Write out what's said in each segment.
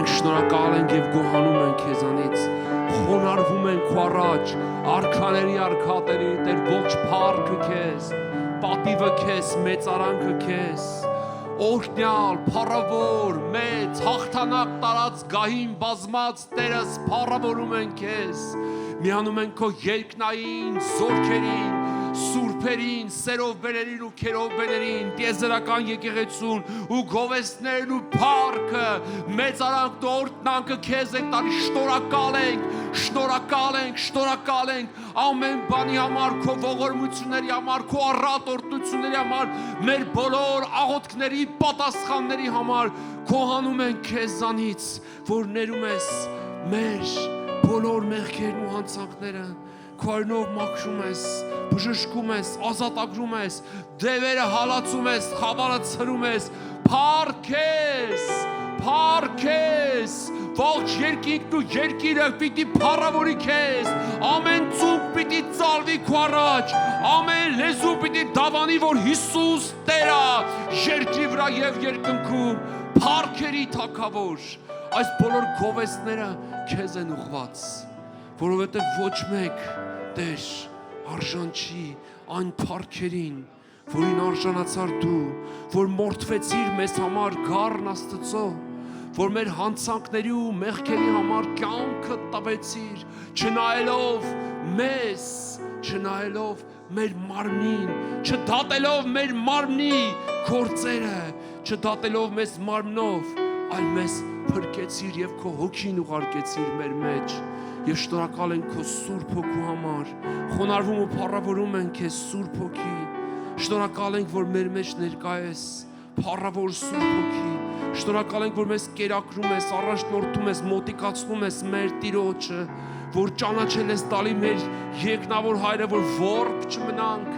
մենք շնորհակալ ենք եւ գոհանում ենք քեզանից, խոնարհվում ենք քո առաջ, արքաների արքատերի Տեր ողջ փառքը քեզ, պատիվը քեզ, մեծարանքը քեզ, օրհնյալ, փառավոր, մեծ, հաղթանակ տարած գահին բազմած Տերս փառավորում ենք քեզ, միանում ենք քո երկնային զորքերին, սուրբերին, սերով բերերին ու քերով բերերին, տիեզերական եկեղեցուն ու գովեստներն ու փառքը, մեծարանքն ու օրհնանքը քեզ ենք տալի, շնորհակալ ենք, շնորհակալ ենք, շնորհակալ ենք ամեն բանի համար, քո ողորմությունների համար, քո առատ օրհնությունների համար, մեր բոլոր աղոթքների պատասխանների համար, գոհանում ենք քեզանից, որ ներում ես մեր բոլոր մեղքերն ու հանցանքները, քո անունով մաքրում ես, բժշկում ես, ազատագրում ես, դևերը հալածում ես, խավարը ցրում ես, փառք քեզ, ողջ երկինքն ու երկիրը պիտի փառավորի քեզ, ամեն ծուկ պիտի ծալվի քո առաջ, ամեն լեզու պիտի դավանի, որ Հիսուս Տեր է, երկրի վրա եւ երկնքում, փառքերի թագավոր, այս բոլոր գովեստները քեզ են ուղված, որովհետև ոչ մեկ Տեր արժան չի այն փառքերին, որին արժանացար դու, որ մորթվեցիր մեզ համար գառն Աստծո, որ մեր հանցանքների ու մեղքերի համար կյանքը տվեցիր, չնայելով մեզ, չնայելով մեր մարմնին, չդատելով մեր մարմնի գործերը, չդատելով մեզ մարմնով, այլ մեզ փրկեցիր եւ քո հոգին ուղարկեցիր մեր մեջ եւ շնորհակալ ենք քո Սուրբ Հոգու համար, խոնարհվում ու փառավորում ենք քեզ Սուրբ Հոգի, շնորհակալ ենք, որ մեր մեջ ներկա ես, փառավոր Սուրբ Հոգի, շնորհակալ ենք, որ մեզ կերակրում ես, առաջնորդում ես, մոտիկացնում ես մեր Տիրոջը, որ ճանաչել ես տալի մեր երկնավոր Հայրը, որ ворկ չմնանք,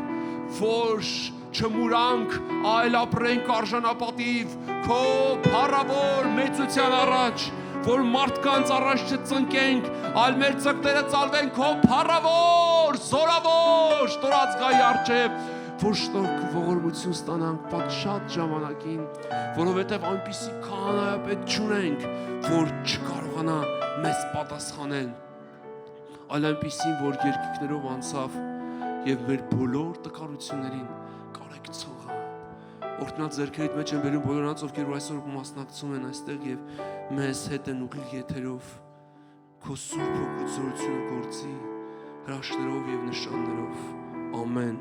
որ չմուրանք, այլ ապրենք արժանապատիվ քո փառավոր մեծության առաջ, որ մարդկանց առաջ չծնկենք, այլ մեր ծնկները ծալվեն քո փառավոր, զորավոր, շնորհածգայի առջև, որ շնորհք ողորմություն ստանանք պատշաճ ժամանակին, որովհետև այնպիսի քահանայապետ չունենք, որ չկարողանա մեզ պատասխանել, այլ այնպիսին, որ երկինքներով անցավ եւ մեր բոլոր տկարություններին կարեկցող է։ Օրհնած ձեռքերիդ մեջ են բերում բոլոր նրանց, ովքեր այսօր մասնակցում են այստեղ եւ մեզ հետ են ուղիղ եթերով, քո Սուրբ Հոգու զորությունը գործի հրաշքներով եւ նշաններով։ Ամեն։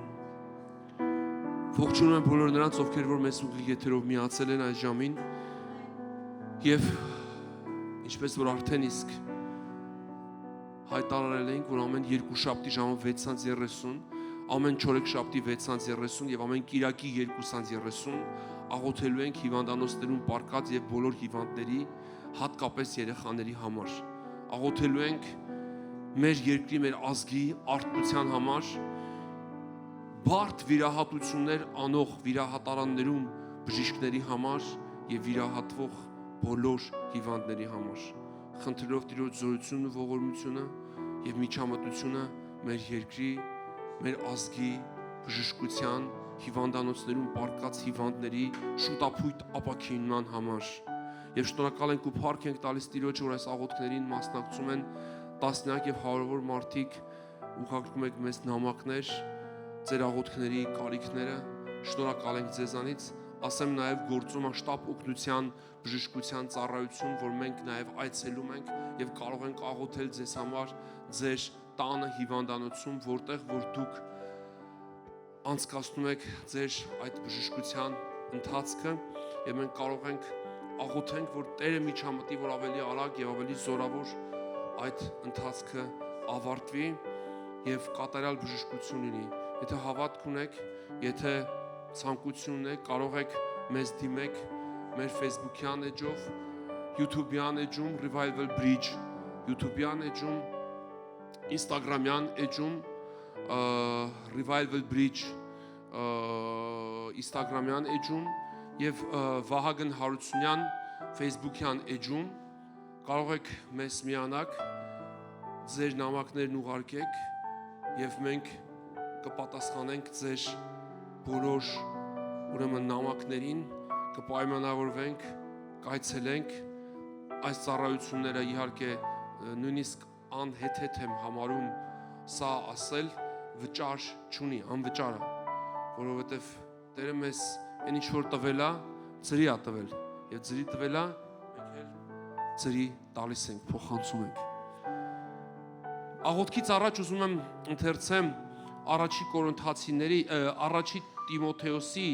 Ողջունում եմ բոլոր նրանց, ովքեր որ մեզ ուղիղ եթերով միացել են այս ժամին եւ ինչպես որ արդեն իսկ հայտարարել ենք, որ ամեն երկուշաբթի ժամը 6:30, ամեն չորեքշաբթի 6:30 եւ ամեն կիրակի 2:30 աղոթելու ենք հիվանդանոցներում պառկած եւ բոլոր հիվանդների, հատկապես երեխաների համար։ Աղոթելու ենք մեր երկրի, մեր ազգի արթնության համար, բարդ վիրահատություններ անող վիրահատարաններում բժիշկների համար եւ վիրահատվող բոլոր հիվանդների համար։ Խնդրելով Տիրոջ զորությունն ու ողորմությունը եւ միջամտությունը մեր երկրի, մեր ազգի բժշկության, հիվանդանոցներում պառկած հիվանդների շուտապույտ ապաքինման համար։ Եվ շնորհակալ ենք ու փառք ենք տալիս Տիրոջ, որ այս աղոթքներին մասնակցում են տասնյակ եւ հարյուր մարդիկ, ուղարկում եք մեզ նամակներ, ձեր աղոթքների կարիքները, շնորհակալ ենք ձեզանից, ասեմ նաեւ գործում շտապ օգնության բժշկության ծառայություն, որ մենք նաեւ այցելում ենք եւ կարող ենք աղոթել ձեզ համար ձեր տանը հիվանդանոցում, որտեղ որ դուք անցկացնում եք ձեր այդ բժշկության ընթացքը եւ մենք կարող ենք աղոթենք, որ Տերը միջամտի, որ ավելի արագ եւ ավելի զորավոր այդ ընթացքը ավարտվի եւ կատարյալ բժշկություն լինի։ Եթե հավատք ունեք, եթե ցանկություն ունեք, կարող եք մեզ դիմեք մեր Facebook-յան էջով, YouTube-յան էջում Revival Bridge, YouTube-յան էջում, Instagram-յան էջում Revival Bridge, Instagram-յան էջում եւ Վահագն Հարությունյան Facebook-յան էջում կարող եք մեզ միանալ, ձեր նամակներն ուղարկեք եւ մենք կպատասխանենք ձեր բոլոր ուրեմն նամակներին, կպայմանավորվենք, կայցելենք այս ծառայությունները իհարկե նույնիսկ անհեթեթ եմ համարում սա ասել վճար չունի, անվճար է, որովհետև Տերը մեզ այն ինչ որ տվել է, ծրի է տվել, եւ ծրի տվել է, մենք էլ ծրի տալիս ենք, փոխանցում ենք։ Աղոթքից առաջ ուզում եմ ընթերցեմ առաջի Կորինթացիների, առաջի Տիմոթեոսի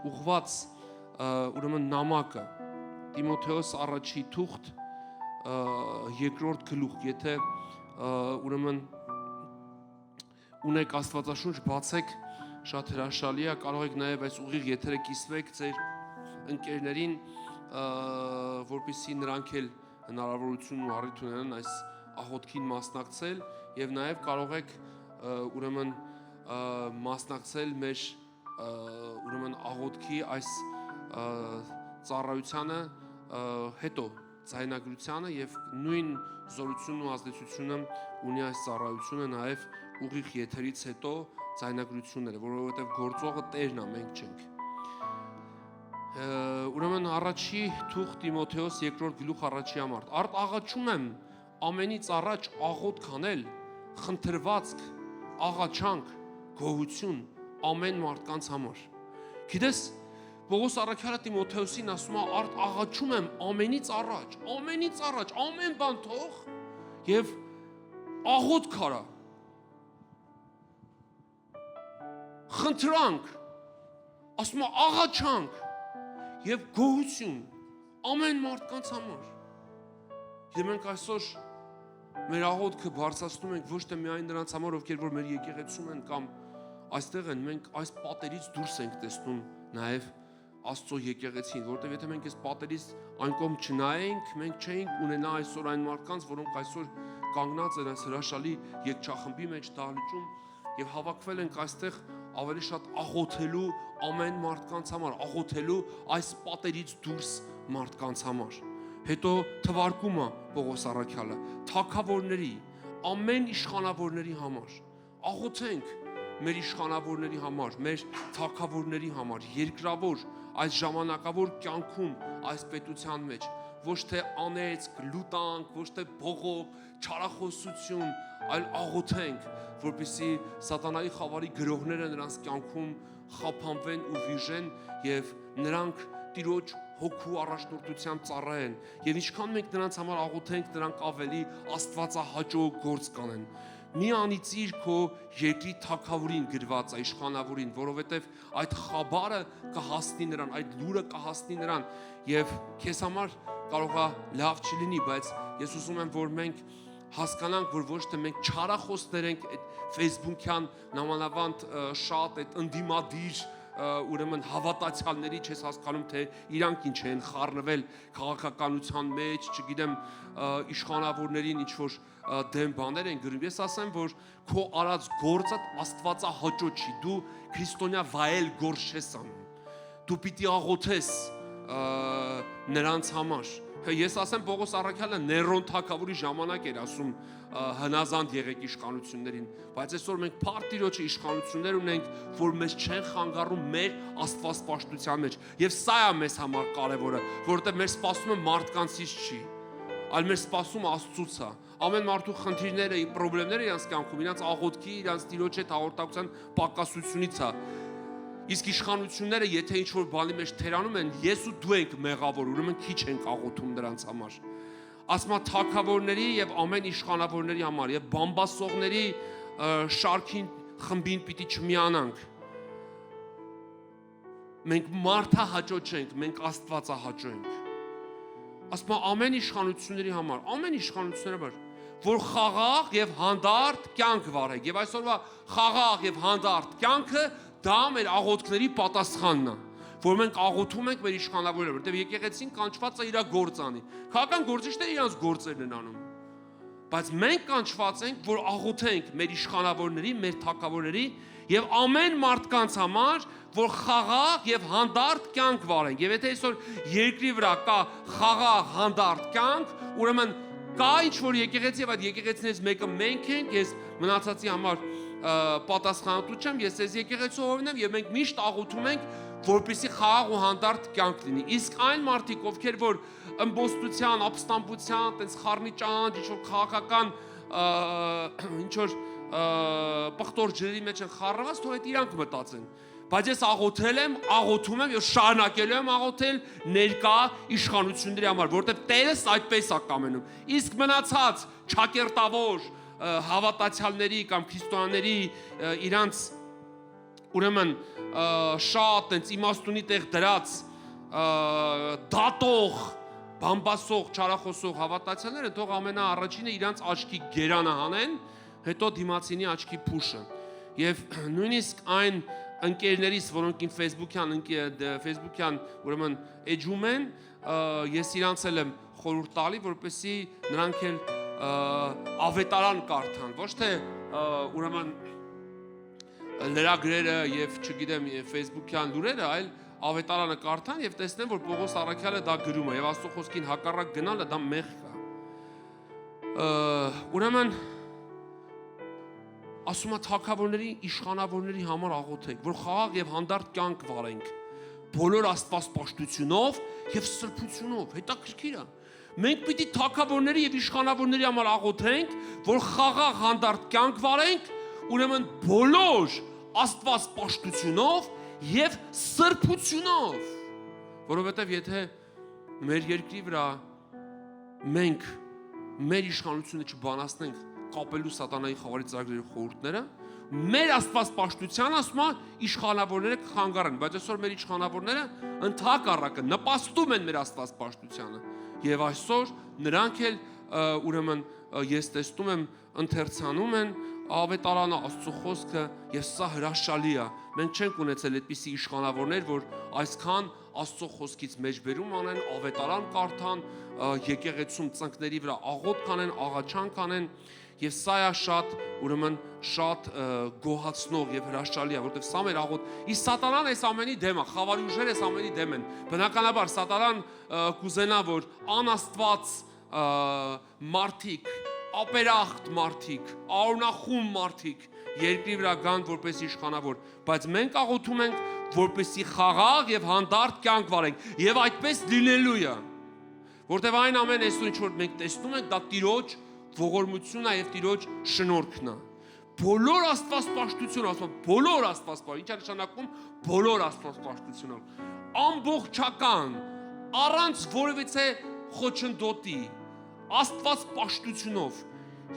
ուղված ուրեմն նամակը, Տիմոթեոս առաջի թուղթ երկրորդ գլուխ, եթե ուրեմն ունեք Աստվածաշունչ, բացեք, շատ հրաշալի է, կարող եք նաև այս ուղիղ եթերը կիսվեք ձեր ընկերներին, որպեսզի նրանք էլ հնարավորություն ու առիթ ունենան այս աղոթքին մասնակցել եւ նաև կարող եք ուրեմն մասնակցել մեր ուրեմն աղոթքի այս ծառայությանը հետո ձայնագրությանը եւ նույն զորությունն ու ազդեցությունը ունի այս ծառայությունը նաև ուղիղ եթերից հետո ձայնագրությունները, որովհետեւ գործողը Տերն է, մենք չենք։ Ուրեմն առաջի թուղթ Տիմոթեոս երկրորդ գլուխ առաջի համար։ Արդ աղաչում եմ ամենից առաջ աղոթք անել, խնդրվածք, աղաչանք, գոհություն ամեն մարդկանց համար։ Գիտես, Պողոս առաքյալը Տիմոթեոսին ասում է, արդ աղաչում եմ ամենից առաջ, ամեն բան թող եւ աղոթք արա։ Խնդրանք, ասում է աղաչանք եւ գոհություն ամեն մարդկանց համար։ Եվ մենք այսօր մեր աղոթքը բարձրացնում ենք ոչ թե միայն նրանց համար, ովքեր որ մեր եկեղեցում են կամ այստեղ են, մենք այս պատերից դուրս ենք տեսնում նաև Աստծո եկեղեցին, որովհետև եթե մենք այս պատերից այն կողմ չնայենք, մենք չէինք ունենա այսօր այն մարդկանց, որոնք այսօր կանգնած են այս հրաշալի եկչախմբի մեջ դահլիճում եւ հավաքվել ենք այստեղ ավելի շատ աղոթելու ամեն մարդկանց համար, աղոթելու այս պատերից դուրս մարդկանց համար։ Հետո թվարկումը Պողոս առաքյալը թագավորների, ամեն իշխանավորների համար աղոթենք մեր իշխանավորների համար, մեր թագավորների համար, երկրավոր այս ժամանակավոր կյանքում այս պետության մեջ ոչ թե անեծք, լուտանք, ոչ թե բողոք, չարախոսություն, այլ աղոթենք, որպեսզի սատանայի խավարի գրողները նրանց կյանքում խափանվեն ու վիժեն եւ նրանք Տիրոջ հոգու առաջնորդությամբ ծառայեն եւ ինչքան մենք նրանց համար աղոթենք, նրանք ավելի աստվածահաճո գործ կանեն։ Մի անիծիր քո երկրի թագավորին գրված է իշխանավորին, որովհետև այդ խաբարը կհասնի նրան, այդ լուրը կհասնի նրան եւ քեզ համար կարող է լավ չլինի, բայց ես ուզում եմ, որ մենք հասկանանք, որ ոչ թե մենք չարախոսներ ենք այդ Facebook-յան նամանավանդ շատ այդ ընդդիմադիր ուրեմն հավատացյալների չես հասկանում, թե իրանք ինչ են խառնվել քաղաքականության մեջ, չգիտեմ, իշխանավորներին ինչ որ դեմ բաներ են գրում։ Ես ասեմ, որ քո արած գործը աստվածահաճո չի, դու քրիստոնյա վայել գործ չես անում։ Դու պիտի աղոթես նրանց համար։ Ես ասեմ, Պողոս առաքյալը Ներոն թագավորի ժամանակ էր ասում հնազանդ եղեք իշխանություններին, բայց այսօր մենք Փարթիրոջի իշխանություններ ունենք, որ մեզ չեն խանգարում մեր աստվածպաշտության մեջ։ Եվ սա է մեզ համար կարևորը, որովհետև մեր սպասումը մարդկանցից չի, այլ մեր սպասումը Աստծուց է։ Ամեն մարդու խնդիրները, խնդիրները իրենց կյանքում, իրենց աղոթքի, իրենց Տիրոջ հետ հաղորդակցության պակասությունից է։ Իսկ իշխանությունները, եթե ինչ-որ բանի մեջ թերանում են, ես ու դու ենք մեղավոր, ուրեմն քիչ ենք աղոթում նրանց համար։ Ասма թագավորների եւ ամեն իշխանավորների համար եւ բամբասողների շարքին խմբին պիտի չմիանանք։ Մենք մարդահաճո չենք, մենք աստվածահաճո ենք։ Ասма ամեն իշխանությունների համար, ամեն իշխանությունների համար, որ խաղաղ եւ հանդարտ կյանք վարեք։ Եվ այսօրվա խաղաղ եւ հանդարտ կյանքը դա մեր աղոթքների պատասխանն է, որ մենք աղոթում ենք մեր իշխանավորները, որտեղ եկեղեցին կանչված է իր գործ անի։ Քաղաքական գործիչները իրենց գործերն են անում։ Բայց մենք կանչված ենք, որ աղոթենք մեր իշխանավորների, մեր թագավորների եւ ամեն մարդկանց համար, որ խաղաղ եւ հանդարտ կյանք վարենք։ Եվ եթե այսօր երկրի վրա կա խաղաղ հանդարտ կյանք, ուրեմն կա ինչ-որ եկեղեցի եւ այդ եկեղեցիներից մեկը մենք ենք, ես մնացածի համար պատասխանատու չեմ, ես այս եկեղեցու հովն եմ եւ մենք միշտ աղոթում ենք, որպեսզի խաղաղ ու հանդարտ կյանք լինի։ Իսկ այն մարդիկ, ովքեր որ ըմբոստության, ապստամբության, տենց խառնիճանջ, ինչ-որ քաղաքական ինչ-որ պղտոր ջրերի մեջ են խառնված, թող այդ իրանք մտածեն։ Բայց ես աղոթել եմ, աղոթում եմ եւ շարունակելու եմ աղոթել ներկա իշխանությունների համար, որտեղ Տերս այդպես է կամենում։ Իսկ մնացած ճակերտավոր հավատացյալների կամ քրիստոնյաների իրանց ուրեմն շատ այնց իմաստունի տեղ դրած դատող, բամբասող, չարախոսող հավատացյալները թող ամենաառաջինը իրանց աչքի գերանը հանեն, հետո դիմացինի աչքի փուշը։ Եվ նույնիսկ այն ընկերներիս, որոնք իմ Facebook-յան ուրեմն էջում են, ես իրանց եմ խորհուրդ տալի, որպեսզի նրանք էլ ավետարան կարդան, ոչ թե ուրեմն լրագրերը եւ չգիտեմ Facebook-յան լուրերը, այլ ավետարանը կարդան եւ տեսնեն, որ Պողոս առաքյալը դա գրում է եւ Աստծո խոսքին հակառակ գնալը դա մեղք է։ Ուրեմն ասում է թագավորների, իշխանավորների համար աղոթեք, որ խաղաղ եւ հանդարտ կյանք վարենք, բոլոր աստվածպաշտությունով եւ սրբությունով։ Հետաքրքիր է։ Մենք պիտի թագավորների եւ իշխանավորների համար աղոթենք, որ խաղաղ հանդարտ կյանք վարենք, ուրեմն բոլոր աստվածպաշտությունով եւ սրբությունով, որովհետեւ եթե մեր երկրի վրա մենք մեր իշխանությունը չբանացնենք կապելու սատանայի խավարի ծրագրերի խորհուրդները, մեր աստվածպաշտության ասում է իշխանավորները կխանգարեն, բայց այսօր մեր իշխանավորները ընդհակառակը նպաստում են մեր աստվածպաշտությանը եւ այսօր նրանք էլ ուրեմն ես տեսնում եմ ընթերցանում են ավետարանը, Աստծո խոսքը եւ սա հրաշալի է։ Մենք չենք ունեցել այդպիսի իշխանավորներ, որ այսքան Աստծո խոսքից մեջբերում անեն, ավետարան կարդան, եկեղեցում ծնկների վրա աղոթ կանեն, աղաչանք անեն, եւ սա է շատ ուրեմն շատ գոհացնող եւ հրաշալի է, որովհետեւ սա մեր աղոթ։ Իսկ սատանան այս ամենի դեմ է, խավարի ուժերը այս ամենի դեմ են։ Բնականաբար սատանան կուզենա, որ անաստված մարդիկ, ապերախտ մարդիկ, արունախում մարդիկ երկրի վրա գան որպես իշխանավոր, բայց մենք աղոթում ենք, որպեսի խաղաղ եւ հանդարտ կյանք վարենք եւ այդպես լինելու է, որտեւ այն ամեն այսօր ինչ որ մենք տեսնում ենք, դա Տիրոջ ողորմությունն է եւ Տիրոջ շնորհքն է։ Բոլոր աստվածպաշտությունը, ասում եմ, բոլոր աստվածպաշտությունը, ինչ է նշանակում բոլոր աստվածպաշտությունը, ամբողջական, առանց որևիցե խոչընդոտի, աստվածպաշտությունով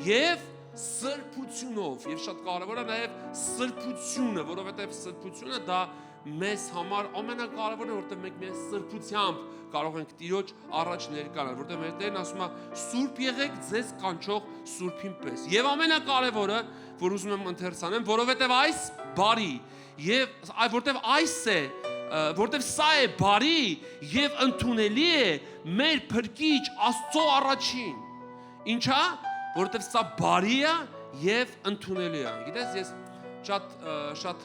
եւ սրբությունով, եւ շատ կարեւոր է նաեւ սրբությունը, որովհետեւ սրբությունը դա մեզ համար ամենակարևորն է, որտեղ մենք մեր սրբությամբ կարող ենք Տիրոջ առաջ ներկայանալ, որտեղ մեր Տերն ասում է սուրբ եղեք ձեզ կանչող սուրբին պես։ Եվ ամենակարևորը, որ ուզում եմ ընթերցանեմ, որովհետև այս բարի եւ որտեղ այս է, որտեղ սա է բարի եւ ընդունելի է մեր Փրկիչ Աստծո առաջին։ Ինչա, որտեղ սա բարի է եւ ընդունելի է։ Գիտես, ես շատ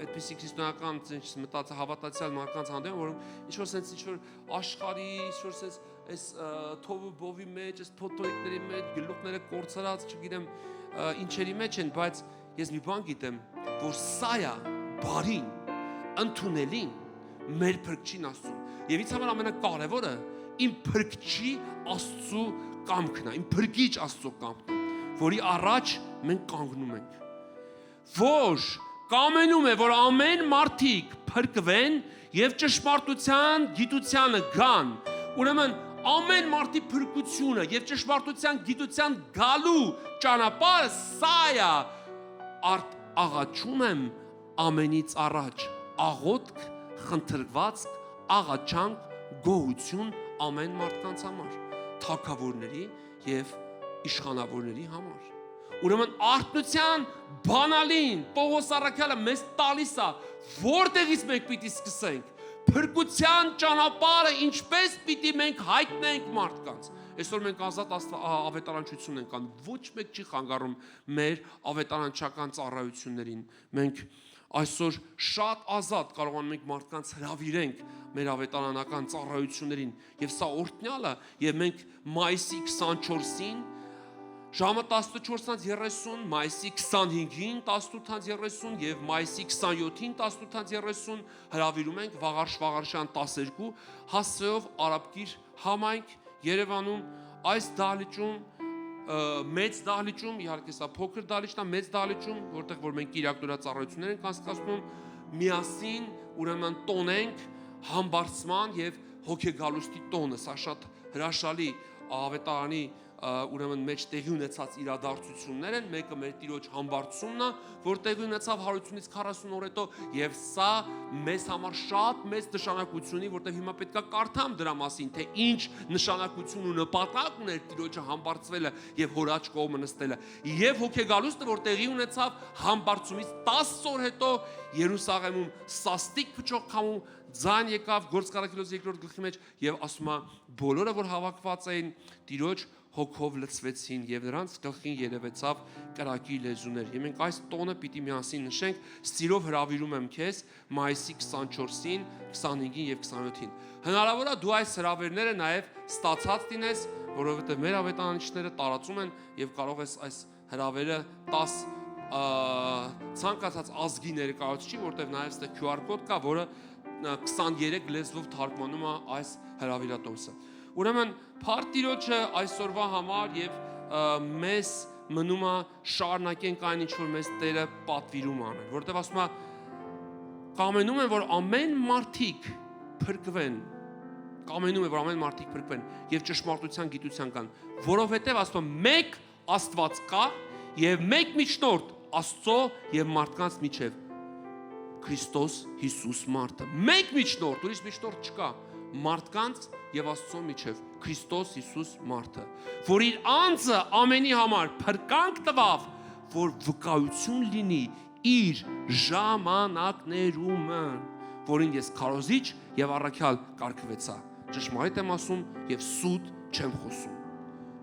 այդպիսի քրիստոնեական մտածած հավատացյալ մարդկանց հանդեպ, որոնք ինչ-որ sense ինչ-որ աշխարհի, ինչ-որ sense այս թովը բովի մեջ, այս փոթորիկների մեջ, գլուխները կորցրած, չգիտեմ, ինչերի մեջ են, բայց ես մի բան գիտեմ, որ սա է բարին, ընդունելին մեր Փրկչին Աստծո։ Եվ ինձ համար ամենակարևորը իմ Փրկչի Աստծո կամքն է, իմ Փրկիչ Աստծո կամքն է, որի առաջ մենք կանգնում ենք։ Որ կամենում է, որ ամեն մարդիկ փրկվեն եւ ճշմարտության գիտությանը գան։ Ուրեմն ամեն մարդի փրկությունը եւ ճշմարտության գիտության գալու ճանապարհը սա է։ Աղաչում եմ ամենից առաջ աղոթք, խնդրվածք, աղաչանք, գոհություն ամեն մարդկանց համար, թագավորների եւ իշխանավորների համար։ Ուրեմն արթնության բանալին Պողոս առաքյալը մեզ տալիս է, որտեղից մենք պիտի սկսենք, փրկության ճանապարհը ինչպես պիտի մենք հայտնենք մարդկանց։ Այսօր մենք ազատ ավետարանչություն ենք անում, ոչ մեկ չի խանգարում մեր ավետարանչական ծառայություններին։ Մենք այսօր շատ ազատ կարողանում ենք մարդկանց հրավիրենք մեր ավետարանական ծառայություններին, եւ սա օրհնյալ է, եւ մենք մայիսի 24-ին Ժամը 14:30, մայիսի 25-ին 18:30 եւ մայիսի 27-ին 18:30 հրավիրում ենք վաղարշան 12 հասցեով Արաբկիր համայնք Երևանում այս դահլիճում մեծ դահլիճում, իհարկե սա փոքր դահլիճն է, մեծ դահլիճում, որտեղ որ մենք իրակնորա ծառայություններ ենք անցկացնում, միասին ուրեմն տոնենք համբարձման եւ հոգեգալուստի տոնը, սա շատ հրաշալի ավետարանի ուրեմն մեջ տեղի ունեցած իրադարձություններ են, մեկը մեր Տիրոջ համբարձումն է, որ տեղի ունեցավ 100-ից 40 օր հետո, եւ սա մեզ համար շատ մեծ նշանակություն ունի, որտեղ հիմա պետք է կարդամ դրա մասին, թե ինչ նշանակություն ու նպատակ ուներ Տիրոջը համբարձվելը եւ հոր աջ կողմը նստելը, եւ հոգեգալուստը, որ տեղի ունեցավ համբարձումից 10 օր հետո Երուսաղեմում սաստիկ փչող քամու ձայն եկավ Գործարքելոց 2-րդ գլխի մեջ եւ ասում է բոլորը որ հավաքված էին Տիրոջ հոգով լցվեցին եւ նրանց գլխին երևեցավ կրակի լեզուներ։ Եվ մենք այս տոնը պիտի միասին նշենք, սիրով հրավիրում եմ քեզ մայիսի 24-ին, 25-ին եւ 27-ին։ Հնարավոր է դու այս հրավերները նաեւ ստացած լինես, որովհետեւ մեր ավետարանիչները տարածում են եւ կարող ես այս հրավերը 10 ցանկացած ազգի ներկայացուցիչ, որտեղ նաեւ այստեղ QR կոդ կա, որը 23 լեզվով թարգմանում է այս հրավիրատոմսը։ Ուրեմն Փարթիրոջը այսօրվա համար եւ մեզ մնում է շարունակենք այն ինչ որ մեզ Տերը պատվիրում անել, որտեղ ասում է կամենում են որ ամեն մարդիկ փրկվեն, կամենում է որ ամեն մարդիկ փրկվեն եւ ճշմարտության գիտության կան, որովհետեւ ասում է մեկ Աստված կա եւ մեկ միջնորդ Աստծո եւ մարդկանց միջեւ Քրիստոս Հիսուս մարդը։ Մեկ միջնորդ, ուրիշ միջնորդ չկա, մարդկանց եւ Աստծո միջև Քրիստոս Հիսուս մարդը, որ իր անձը ամենի համար փրկանք տվավ, որ վկայություն լինի իր ժամանակներում, որին ես քարոզիչ եւ առաքյալ կարգվեցա։ Ճշմարիտ եմ ասում եւ սուտ չեմ խոսում։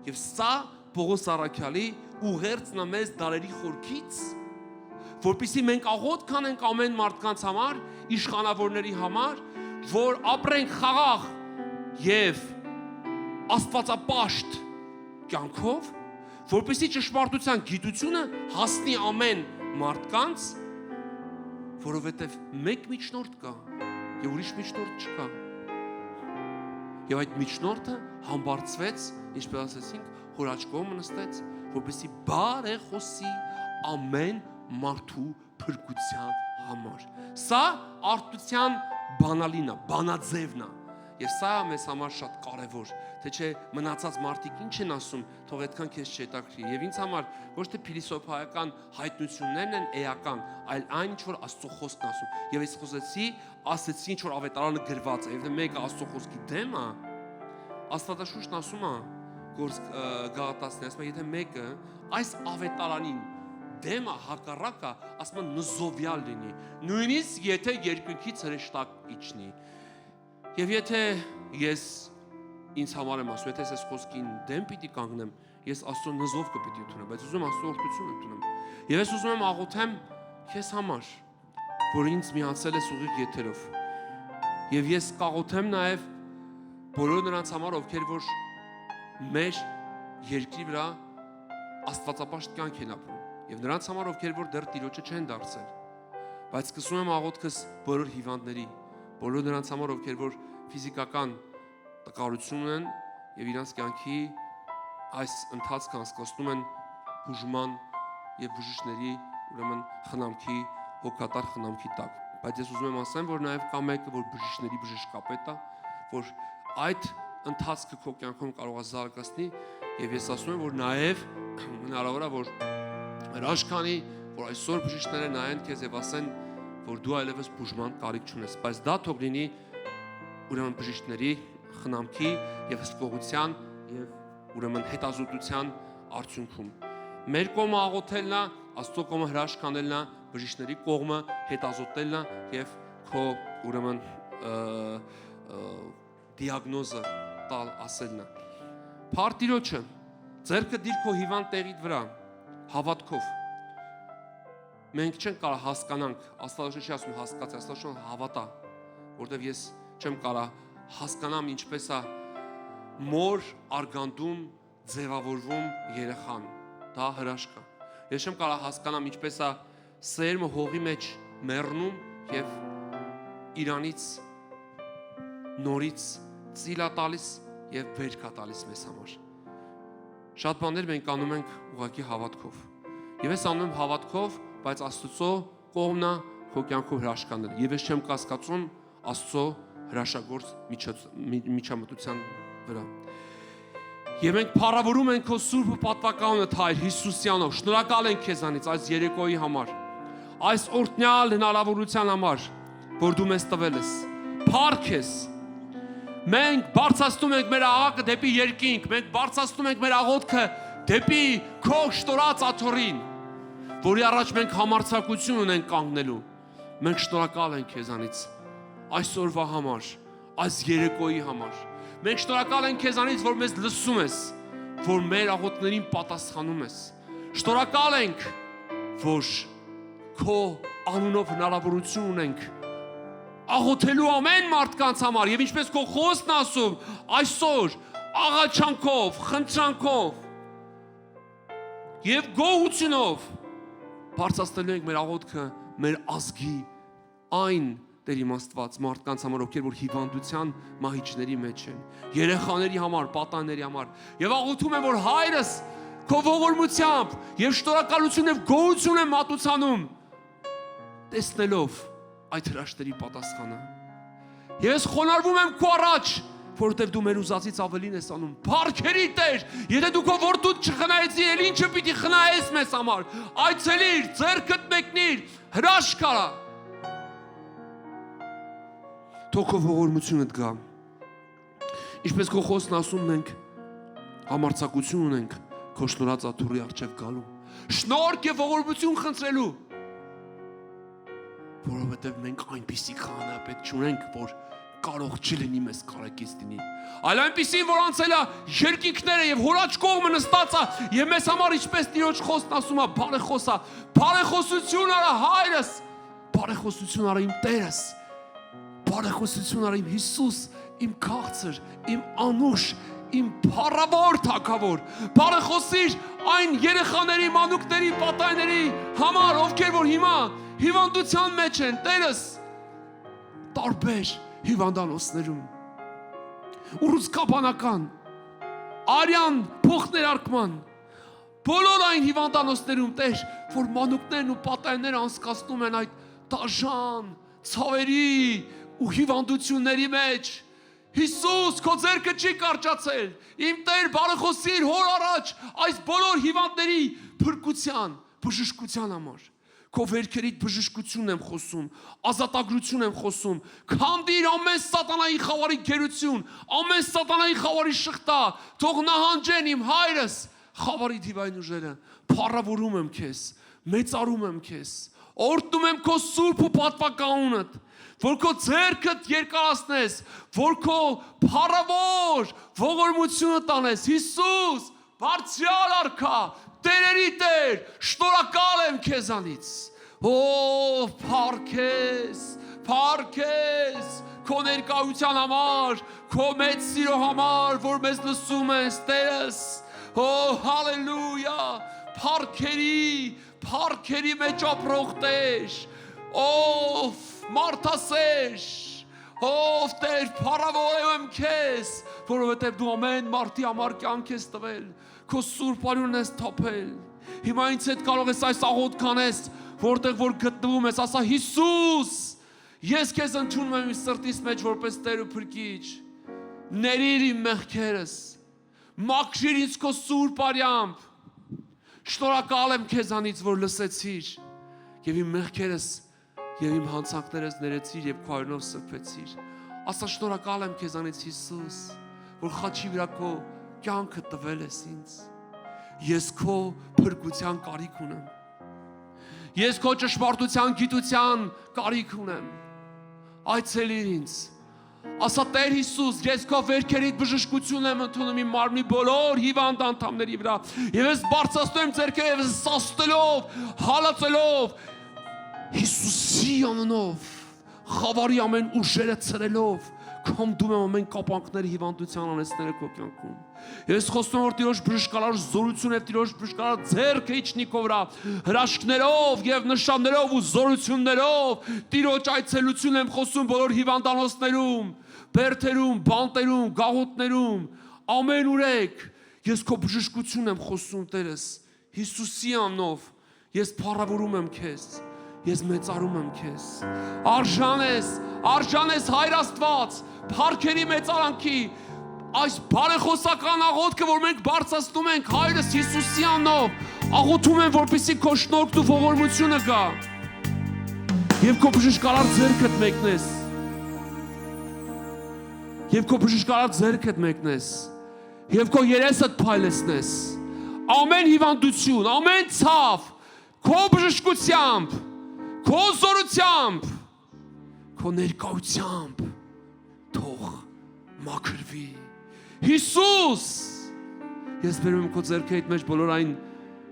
Եվ սա Պողոս առաքյալի ուղերձն է մեզ դարերի խորքից, որպեսզի մենք աղոթ կանենք ամեն մարդկանց համար, իշխանավորների համար, որ ապրենք խաղաղ եւ աստվածապաշտ կյանքով, որպեսզի ճշմարտության գիտությունը հասնի ամեն մարդկանց, որովհետեւ մեկ միջնորդ կա եւ ուրիշ միջնորդ չկա։ Եվ այդ միջնորդը համբարձվեց, ինչպես ասեցինք, հոր աջ կողմը նստեց, որպեսզի բարեխոսի ամեն մարդու փրկության համար։ Սա արտության բանալին է, բանաձևն է։ Եվ սա մեզ համար շատ կարևոր, թե չէ մնացած մարդիկ ինչ են ասում, թող այդքան քեզ չհետաքրքրի։ Եվ ինձ համար ոչ թե փիլիսոփայական հայտնություններն են էական, այլ այն ինչ որ Աստծո խոսքն ասում։ Եվ ես ասեցի ինչ որ ավետարանը գրված է, եւ մեկը Աստծո խոսքի դեմ է, Աստվածաշունչն ասում է Գործ Գաղատացիներին, ասում է եթե մեկը այս ավետարանին դեմը հակառակը, ասում է նզովյալ լինի, նույնիսկ եթե երկնքից հրեշտակ իջնի։ Եվ եթե ես ինձ համար եմ ասում, եթե ես խոսքին դեմ պիտի կանգնեմ, ես Աստծո նզով կպիտի ընդունեմ, բայց ուզում Աստծո օրհնություն ընդունեմ։ Եվ ես ուզում եմ աղոթեմ քեզ համար, որ ինձ միացել ես ուղիղ եթերով։ Եվ ես կաղոթեմ նաև բոլոր նրանց համար, ովքեր որ մեր երկրի վրա աստվածապաշտ կյանք են ապրում, եւ նրանց համար, ովքեր որ դեռ Տիրոջը չեն դարձել, բայց սկսում եմ աղոթքս բոլոր հիվանդների, բոլոր նրանց համար, ովքեր որ ֆիզիկական տկարություն ունեն եւ իրանց կյանքի այս ընթացքը անցկացնում են բուժման եւ բժիշկների ուրեմն խնամքի, հոգատար խնամքի տակ։ Բայց ես ուզում եմ ասեմ, որ նաեւ կա մեկը, որ բժիշկների բժշկապետ է, որ այդ ընթացքը քո կյանքում կարող է զարգացնի, եւ ես ասում եմ, որ նաեւ հնարավոր է, որ հրաշքանի, որ այսօր բժիշկները նայեն քեզ եւ ասեն, որ դու այլևս բուժման կարիք չունես, բայց դա թող լինի ուրեմն բժիշկների խնամքի եւ հսկողության եւ ուրեմն հետազոտության արդյունքում։ Մեր կողմը աղոթելն է, Աստծո կողմը հրաշքանելն է, բժիշկների կողմը հետազոտելն է եւ քո ուրեմն դիագնոզը տալ ասելն է։ Փարթիրոջը ձերքը դիր քո հիվանդ տեղիդ վրա հավատքով։ Մենք չենք կարող հասկանանք, Աստվածաշունչի ասում հասկացի, Աստվածաշունչը հավատա, որտեղ ես չեմ կարող հասկանամ ինչպես է մոր արգանդում ձևավորվում երեխան։ դա հրաշք է։ Ես չեմ կարող հասկանամ ինչպես է սերմը հողի մեջ մեռնում եւ Իրանից նորից ծիլա տալիս եւ վերք է տալիս մեզ համար։ Շատ բաներ մենք անում ենք ուղղակի հավատքով։ Եվ ես անում եմ հավատքով, բայց Աստծո կողմն է քո կյանքով հրաշքաները։ Եվ ես չեմ կասկածում Աստծո հրաշագործ միջամտության վրա։ Եվ մենք փառավորում ենք քո սուրբ ու պատվականոն Հայր Հիսուսյանով։ Շնորհակալ ենք քեզանից այս երեկոյի համար, այս օրհնյալ հնարավորության համար, որ դու մեզ տվել ես։ Փառք ես։ Մենք բարձրացնում ենք մեր աղոթքը դեպի երկինք, մենք բարձրացնում ենք մեր աղոթքը դեպի քո շնորհած աթոռին, որի առաջ մենք համարձակություն ունենք կանգնելու։ Մենք շնորհակալ ենք քեզանից այսօրվա համար, այս երեկոյի համար։ Մենք շնորհակալ ենք քեզանից, որ մեզ լսում ես, որ մեր աղոթքներին պատասխանում ես։ Շնորհակալ ենք, որ քո անունով հնարավորություն ունենք աղոթելու ամեն մարդկանց համար, եւ ինչպես քո խոսքն ասում, այսօր աղաչանքով, խնդրանքով եւ գոհությունով բարձրացնելու ենք մեր աղոթքը մեր ազգի այն Տեր իմաստված մարդկանց համար, ովքեր որ հիվանդության մահիճների մեջ են, երեխաների համար, պատանների համար, եւ աղոթում եմ, որ Հայրս քո ողորմությամբ եւ շնորհակալություն եւ գոհություն եմ մատուցանում տեսնելով այդ հրաշքների պատասխանը։ Եվ ես խոնարհվում եմ քո առաջ, որովհետև դու մեր ուզածից ավելին ես անում։ Փառքերի Տեր, եթե դու քո որդուդ չխնայեցի, էլ ինչը պիտի խնայես մեզ համար։ Այցելիր, ձեռքդ մեկնիր, հրաշք արա։ Թող քո ողորմությունդ գա։ Ինչպես քո խոսքն ասում մենք համարձակություն ունենք քո շնորհած աթոռի առջև գալու։ Շնորհք եւ ողորմություն խնդրելու։ Որովհետև մենք այնպիսի քահանայապետ չունենք, որ կարող չլինի մեզ կարեկից դինի։ Այլ այնպիսին, որ անցել է երկինքները եւ հորաչ կողմը նստած է եւ մեզ համար ինչպես Տիրոջ խոսքն ասում է, բարեխոս է։ Բարեխոսություն արա Հայրս, բարեխոսություն արա իմ Տերս, բարեխոսություն արա իմ Հիսուս, իմ քաղցր, իմ անուշ, իմ փառավոր թագավոր։ Բարեխոսիր այն երեխաների, մանուկների, պատայների համար, ովքեր որ հիմա հիվանդության մեջ են, Տերս, տարբեր հիվանդանոցներում, ուռուցքաբանական, արյան փոխներարկման, բոլոր այն հիվանդանոցներում, Տեր, որ մանուկներն ու պատայները անցկացնում են այդ դաժան, ցավերի ու հիվանդությունների մեջ, Հիսուս, քո ձեռքը չի կարճացել, իմ Տեր, բարեխոսիր հոր առաջ այս բոլոր հիվանդների փրկության, բժշկության համար։ Քո վերքերիդ բժշկությունն եմ խոսում, ազատագրություն եմ խոսում, քանդիր ամեն սատանայի խավարի գերություն, ամեն սատանայի խավարի շղթա, թող նահանջեն իմ Հայրս, խավարի դիվային ուժերը, փառավորում եմ քեզ, մեծարում եմ քեզ, օրհնում եմ քո սուրբ ու պատվականունդ, որ քո ձեռքդ երկարացնես, որ քո փառավոր ողորմությունը տանես, Հիսուս, բարձրյալ արքա, Տերերի Տեր, շնորհակալ եմ քեզանից։ Օ, փառքես, փառքես, քո ներկայության համար, քո մեծ սիրո համար, որ մեզ լսում ես, Տերս։ Օ, հալելույա, փառքերի մեջ ապրող Տեր, ով մարդասեր, ով Տեր, փառավորում եմ քեզ, որովհետև դու ամեն մարդի համար կյանք ես տվել, քո սուրբ արյունն ես թափել։ Հիմա ինձ հետ կարող ես այս աղոթք անես, որտեղ որ գտնվում ես, ասա Հիսուս, ես քեզ ընդունում եմ իմ սրտիս մեջ որպես Տեր ու Փրկիչ։ Ներիր իմ մեղքերս, մաքրիր ինձ քո սուրբ արյամբ։ Շնորհակալ եմ քեզանից, որ լսեցիր եւ իմ մեղքերս եւ իմ հանցանքներս ներեցիր եւ քո արյունով սրբեցիր։ Ասա շնորհակալ եմ քեզանից Հիսուս, որ խաչի վրա քո կյանքը տվել ես ինձ։ Ես քո փրկության կարիք ունեմ։ Ես քո ճշմարտության գիտության կարիք ունեմ։ Այցելիր ինձ։ Ասա Տեր Հիսուս, ես քո վերքերիդ բժշկություն եմ ընդունում իմ մարմնի բոլոր հիվանդ անդամների վրա։ Եվ ես բարձրացնում եմ ձեռքերը եւ սաստելով, հալածելով Հիսուսի անունով, խավարի ամեն ուժերը ցրելով, քամդում եմ ամեն կապանքների հիվանդության անեցները քո կյանքում։ Ես խոսում եմ, որ Տիրոջ բժշկարար զորություն եւ Տիրոջ բժշկարար ձեռքը իջնի քո վրա, հրաշքներով եւ նշաններով ու զորություններով։ Տիրոջ այցելություն եմ խոսում բոլոր հիվանդանոցներում, բերդերում, բանտերում, գաղութներում, ամեն урեք։ Ես քո բժշկություն եմ խոսում, Տերս, Հիսուսի անունով։ Ես փառավորում եմ քեզ։ Ես մեծարում եմ քեզ։ Արժան ես Հայր Աստված, փառքերի մեծարանքի այս բարեխոսական աղոթքը, որ մենք բարձրացնում ենք Հայրս Հիսուսի անունով, աղոթում եմ, որպեսզի քո շնորհքն ու ողորմությունը գա։ Եվ քո բժշկարար ձեռքդ մեկնես։ Եվ քո բժշկարար ձեռքդ մեկնես։ Եվ քո երեսդ փայլեցնես։ Ամեն հիվանդություն, ամեն ցավ, քո բժշկությամբ, քո զորությամբ, քո ներկայությամբ թող մաքրվի։ Հիսուս, ես բերում եմ քո ձեռքերիդ մեջ բոլոր այն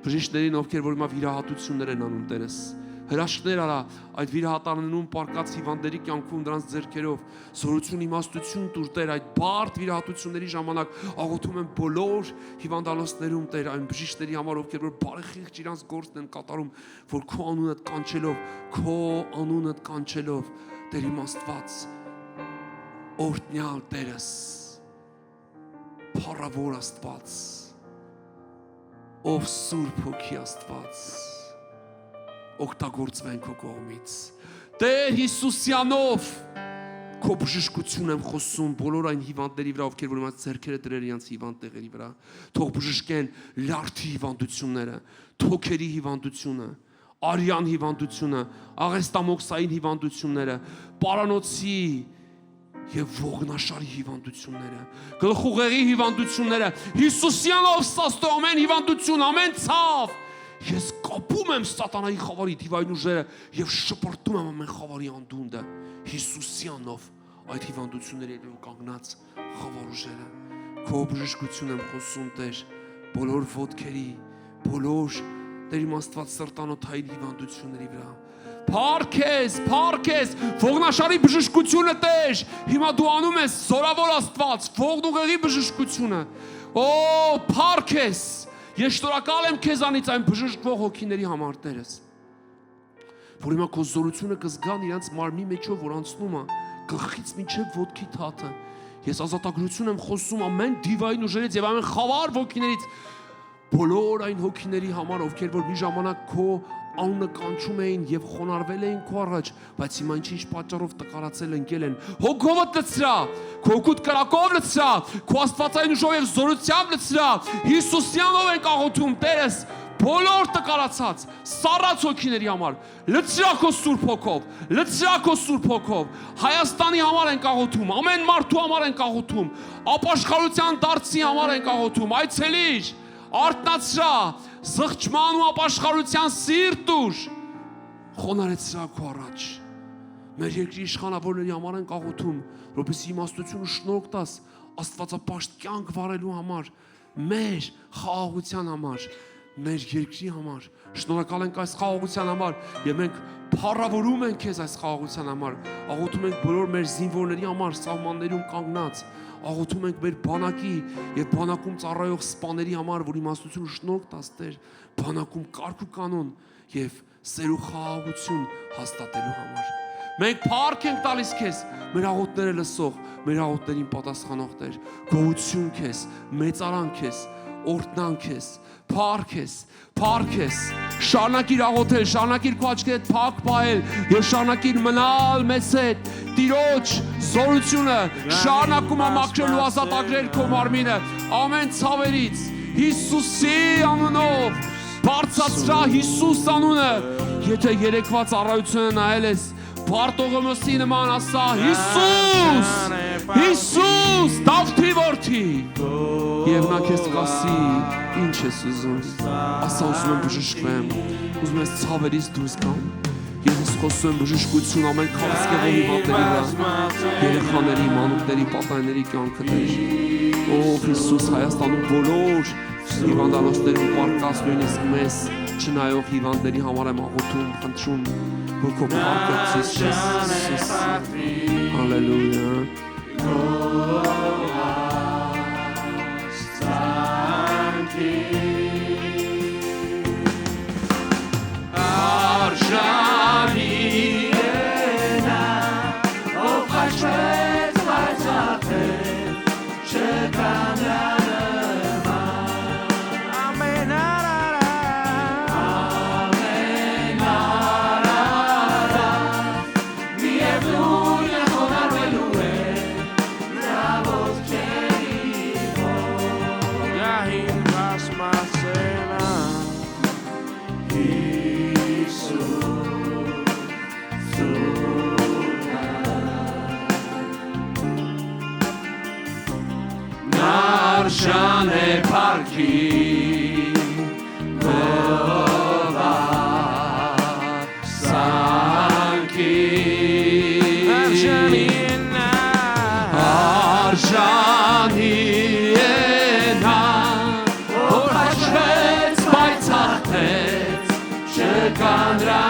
բժիշկներին, ովքեր որ հիմա վիրահատություններ են անում, Տերս։ Հրաշքներ արա այդ վիրահատարներում պարկած հիվանդների կյանքում դրանց ձեռքերով զորություն իմաստություն տուր Տեր այդ բարդ վիրահատությունների ժամանակ աղոթում եմ բոլոր հիվանդանոցներում Տեր այն բժիշկների համար ովքեր որ բարեխիղճ իրանց գործն են կատարում որ քո անունդ կանչելով Տեր իմ Աստված օրհնյալ Տերս փառավոր Աստված ով Սուրբ Հոգի Աստված օգտագործվեն քո կողմից Տեր Հիսուսյանով քո բժշկություն եմ խոսում բոլոր այն հիվանդների վրա ովքեր որ իրանց ձեռքերը դրել իրենց հիվանդ տեղերի վրա թող բժշկեն լյարդի հիվանդությունները թոքերի հիվանդությունը արյան հիվանդությունը աղեստամոքսային հիվանդությունները պարանոցի եւ ողնաշարի հիվանդությունները գլխուղեղի հիվանդությունները Հիսուսյանով սաստո ամեն հիվանդություն ամեն ցավ Ես կապում եմ սատանայի խավարի դիվային ուժերը եւ շպրտում եմ ամեն խավարի անդունդը Հիսուսյանով այդ հիվանդությունների դեմ կանգնած խավար ուժերը քո բժշկություն եմ խոսում Տեր բոլոր ոտքերի բոլոր Տեր իմ Աստված սրտանոթային հիվանդությունների վրա Փառքես ողնաշարի բժշկությունը Տեր հիմա դու անում ես զորավոր Աստված ողնուղեղի բժշկությունը Օ փառքես Ես շնորհակալ եմ քեզանից այն բժշկվող հոգիների համար Տերս որ հիմա քո զորությունը կզգան իրենց մարմնի մեջով որ անցնում է գլխից մինչև ոտքի թաթը ես ազատագրություն եմ խոսում ամեն դիվային ուժերից եւ ամեն խավար հոգիներից բոլոր այն հոգիների համար ովքեր որ մի ժամանակ քո անունը կանչում էին եւ խոնարհվել էին քո առաջ բայց հիմա ինչ պատճառով տկարացել ընկել են հոգովդ լցրա քո հոգուտ կրակով լցրա քո աստվածային ուժով եւ զորությամբ լցրա Հիսուսյանով ենք աղոթում Տերս բոլոր տկարացած սառած հոգիների համար լցրա քո Սուրբ Հոգով Հայաստանի համար ենք աղոթում ամեն մարդու համար ենք աղոթում ապաշխարության դարձի համար ենք աղոթում այցելիր արթնացրա զղջման ու ապաշխարության սիրտ ուր խոնարհեցրա քո առաջ մեր երկրի իշխանավորների համար ենք աղոթում որպեսզի իմաստություն ու շնորհք տաս աստվածապաշտ կյանք վարելու համար մեր խաղաղության համար մեր երկրի համար շնորհակալ ենք այս խաղաղության համար եւ մենք փառավորում ենք քեզ այս խաղաղության համար աղոթում ենք բոլոր մեր զինվորների համար սահմաններում կանգնած աղոթում ենք մեր բանակի եւ բանակում ծառայող սպաների համար որ իմաստություն ու շնորհք տաս Տեր բանակում կարգ ու կանոն եւ սեր ու խաղաղություն հաստատելու համար մենք փառք ենք տալիս քեզ մեր աղոթները լսող մեր աղոթներին պատասխանող Տեր գոհություն քեզ մեծարան քեզ օրհնան քեզ Փառքես շարունակիր աղոթել շարունակիր քո աչքերդ փակ պահել եւ շարունակիր մնալ մեզ հետ Տիրոջ զորությունը շարունակում է մաքրելու ազատագրել քո մարմինը ամեն ցավերից Հիսուսի անունով բարձրացրա Հիսուս անունը եթե երեկվա ծառայությունը նայել ես Բարտողոմոսի նման ասա Հիսուս Դավթի որդի Եվ նա քեզ կասի ինչ ես ուզում ասա ուզում եմ բժշկվեմ ուզում ես ցավերից դուրս գամ Եվ ես խոսում եմ բժշկություն ամեն քաղցկեղի հատների վրա երեխաների, մանուկների, պատանիների կյանքը Տեր Ով Հիսուս Հայաստանում բոլոր հիվանդանոցներում պարկած նույնիսկ մեզ չնայող հիվանդների համար եմ աղոթում, խնդրում որ քո փառքը ցույց տես Հալելույա Նարշանե պարքի գովար սանքի արժանի է նա որ հաշվեց պայծաղթեց չկան դրա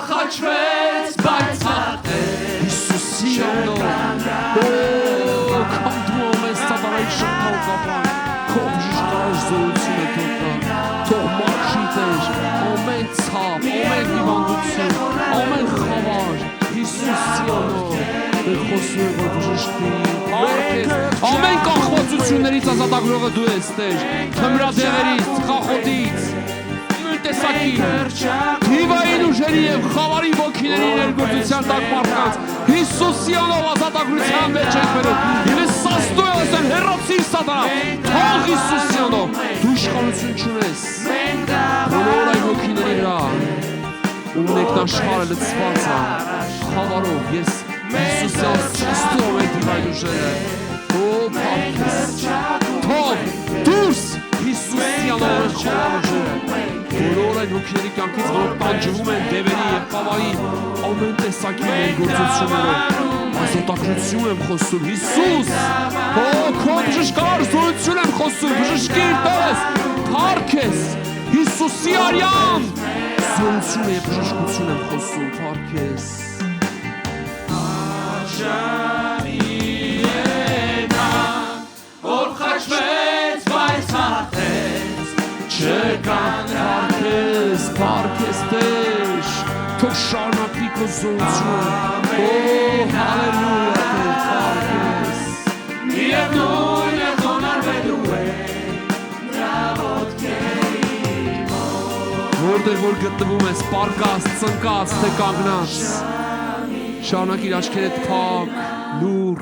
Խաչվեց բայցաղթեց Հիսուսի անով Կամ դու ամեն սատանայի շղթալ կապան Քո բժշկարաշ զորությունը թողնա Թող մարշի տեր Ամեն ցավ, ամեն հիվանդություն Ամեն խավար Հիսուսի անով Մեր խոսում որ բժշկի Ամեն կախվածություններից ազատագրողը դու ես տեր Թմրադեղերից, խախոտից տեսակի Հիվային ուժերի և խավարի ոգիների ներգործության տակ մարդկանց Հիսուսի անով ազատագրության մեջ ենք բերում Եվ ես սաստու եմ ասեմ հեռացիր սատանա Թող Հիսուսի անով դու իշխանություն չունես բոլոր այն ոգիների վրա ում ներքնաշխարը լցված է խավարով ես Հիսուսի անով սաստու եմ այդ հիվային ուժերը Թող դուրս Հիսուսի անով չարավժը Բոլոր այն հոգիների կյանքից, որոնք տանջվում են դևերի և խավարի ամեն տեսակի ներգործություններով ազատագրություն եմ խոսում Հիսուս քո բժշկար զորություն եմ խոսում բժշկիր տես փառք ես Հիսուսի արյան զորություն և բժշկություն եմ խոսում փառք ես արժանի է նա որ խաչվեց բայցաղթեց չկան Պարքես տեր, թող շարնակվի քո զորությունը հալելույա տեր, պարքես միևնույն է խոնարհվելու է նրա ոտքերի մոտ Որտեղ որ գտնվում ես, պարկած, ծնկած, թե կանգնած Շարունակիր աչքերդ փակ, լուռ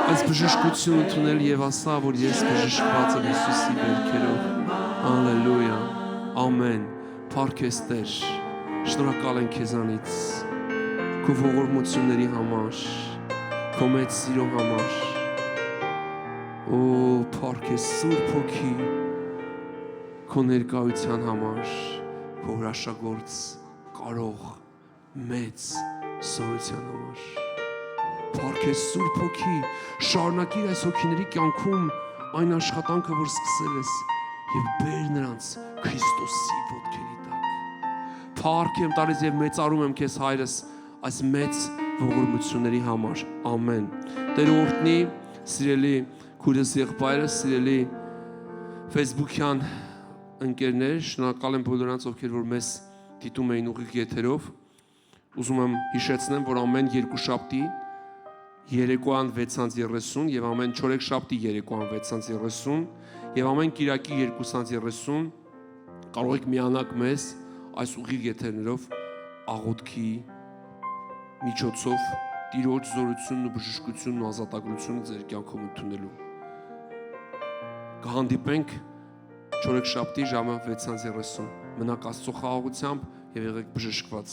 Այս բժշկություն ընդունել և ասա, որ ես բժշկված եմ Հիսուսի վերքերով Ալելույա, ամեն, փառք ես Տեր, շնորհակալ ենք քեզանից, քո ողորմությունների համար, քո մեծ սիրո համար, փառք ես Սուրբ Հոգի, քո ներկայության համար, քո հրաշագործ, կարող, մեծ զորության համար, փառք ես Սուրբ Հոգի, շարունակիր այս հոգիների կյանքում այն աշխատանքը, որ սկսել ես, և բեր նրանց Քրիստոսի ոտքերի տակ Փառք եմ տալիս և մեծարում եմ քեզ հայրս այս մեծ ողորմությունների համար ամեն Տեր օրհնի սիրելի քույրս եղբայրս սիրելի Facebook-յան ընկերներ շնորհակալ եմ բոլոր նրանց ովքեր որ մեզ դիտում էին ուղիղ եթերով ուզում եմ հիշեցնեմ որ ամեն երկուշաբթի երեկոյան 6:30 և ամեն չորեքշաբթի երեկոյան 6:30 և ամեն կիրակի 2:30 կարող եք միանալ մեզ այս ուղիղ եթերներով աղոթքի միջոցով Տիրոջ զորությունն ու բժշկությունն ու ազատագրությունը ձեր կյանքում ընդունելու կհանդիպենք չորեքշաբթի ժամը 6:30 մնաք Աստծո խաղաղությամբ և եղեք բժշկված